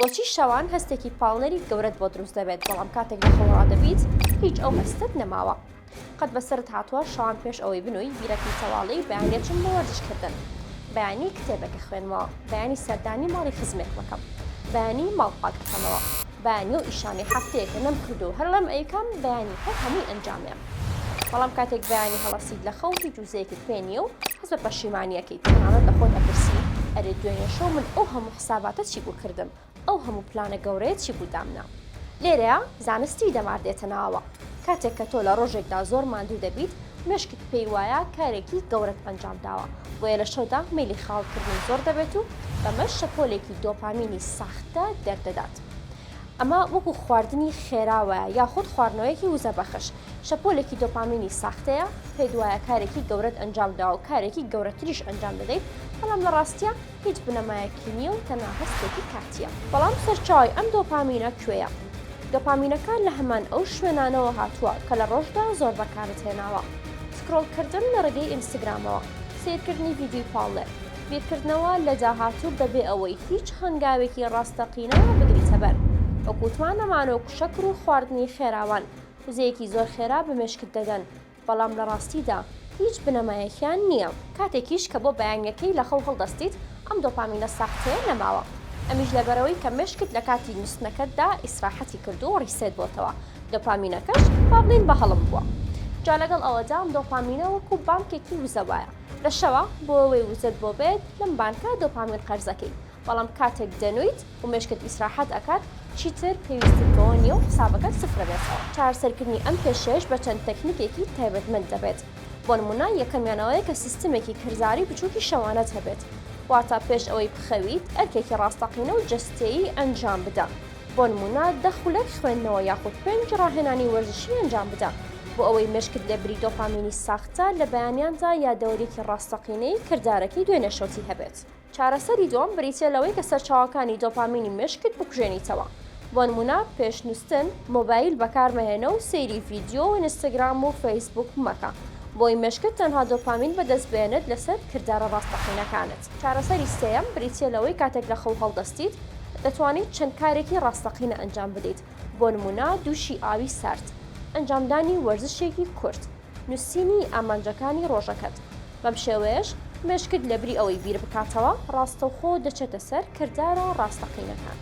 بۆچی شەوان هەستێکی پاڵنەری گەورەت بۆ دروست دەبێت بەڵام کاتێک لە خۆڵا دەبیت هیچ ئەو هەستت نەماوە. قەت بەسرت هاتووە شەوان پێش ئەوەی بنووی بیرەکی تەواڵی بەیانێتم بۆ وەرزشکردن، بەیانی کتێبێکە خوێنمەوە، بەیانی سەردانی ماڵی خزمێک بکەم، بەیانی ماڵ پاک بکەمەوە، بەیانی و ئیشانی هەفتەیەکە نەم کردو هەر لەم ئەیکەم بەیانی هەر هەمووی ئەنجامێ. بەڵام کاتێک بەیانی هەڵەسید لە خەو هیچ جوزەیەکت پێ نییە و هەز بە پەشیمانیەکەیت تەنانەت لە خۆت ئەپرسی ئەرێ دوێنێ شەو من ئەو هەموو حساباتە چی بوو کردم، ئەو هەموو پلانە گەورەیە چی بوو دامنا. لێرەیە زانستی دەماردێتە ناوە. کاتێک کە تۆ لە ڕۆژێکدا زۆر ماندوو دەبیت مێشکت پێی وایە کارێکی گەورەت ئەنجام داوە، بۆیە لە شەودا مەیلی خاڵکردن زۆر دەبێت و بەمەش شەپۆلێکی دۆپامینی ساختە دەردەدات. ئەمە وەکو خواردنی خێراوەیە یاخود خواردنەوەیەکی وزە بەخش. شەپۆلێکی دۆپامینی ساختەیە پێی دوایە کارێکی گەورەت ئەنجام داوە و کارێکی گەورەتریش ئەنجام دەدەیت، بەڵام لە ڕاستیە هیچ بنەمایەکی نییە و تەنها هەستێکی کاتیە. بەڵام سەرچاوی ئەم دۆپامینە کوێیە؟ دۆپامینەکان لە هەمان ئەو شوێنانەوە هاتووە کە لە ڕۆژدا زۆر بەکارت هێناوە. سکرۆڵکردن لە ڕێگەی ئینستاگرامەوە، سیرکردنی ڤیدیۆی پاڵێر، بیرکردنەوە لە داهاتوو بەبێ ئەوەی هیچ هەنگاوێکی ڕاستەقینەوە بگریتە بەر. وەکوتمان ئەمانە و شەکر و خواردنی خێراوان وزەیەکی زۆر خێرا بەمێشکت دەدەن، بەڵام لە ڕاستیدا هیچ بنەمایەکیان نییە. کاتێکیش کە بۆ بەیانیەکەی لە خەو هەڵدەستیت ئەم دۆپامینە ساختەیە نەماوە. ئەمیش لەبەرەوەی کە مێشکت لە کاتی نووسنەکەتدا ئیسراحەتی کردو و ڕیسێت بۆتەوە، دۆپامینەکەش با بڵین بە هەڵم بووە. جا لەگەڵ ئەوەدا ئەم دۆپامینە وەکو بانکێکی وزەوایە، لە شەوە بۆ ئەوەی وزت بۆ بێت لەم بانکە دۆپامین قەرزەکەی، بەڵام کاتێک دەنویت و مێشکت ئیسراحەت ئەکات چیتر پێویستت بەوە نییە و حسابەکەت سفرە بێتەوە. چارەسەرکردنی ئەم پێشێش بە چەند تەکنیکێکی تایبەتمەند دەبێت. بۆ نمونە یەکەمیانەوەیە کە سیستمێکی کرزاری بچووکی شەوانەت هەبێت، واتە پێش ئەوەی بخەویت ئەرکێکی ڕاستەقینە و جەستەیی ئەنجام بدە. بۆ نمونە 10 خولەک خوێندنەوە یاخود 5 ڕاهێنانی وەرزشی ئەنجام بدە بۆ ئەوەی مێشکت لێبری دۆپامینی ساختە لە بەیانیاندا یادەوەریەکی ڕاستەقینەی کردارەکەی دوێنێ شەوتی هەبێت. چارەسەری دووەم بریتە لەوەی کە سەرچاوەکانی دۆپامینی مێشکت بکوژێنیتەوە. بۆ نمونە پێشنووسن، مۆبایل بەکارمەهێنە و سەیری ڤیدیۆ و ئینستاگرام و فەیسبوک مەکە، بۆی مێشکت تەنها دۆپامین بەدەست بێنێت لەسەر کردارە ڕاستەقینەکانت. چارەسەری سێیەم بریتە لەوەی کاتێک لە خەو هەڵدەستیت دەتوانیت چەند کارێکی ڕاستەقینە ئەنجام بدەیت. بۆ نمونە دووشی ئاوی سارد، ئەنجامدانی وەرزشێکی کورت، نووسینی ئامانجەکانی ڕۆژەکەت. بەم شێوەیەش مێشکت لەبری ئەوەی بیر بکاتەوە ڕاستەوخۆ دەچێتە سەر کردارە ڕاستەقینەکان.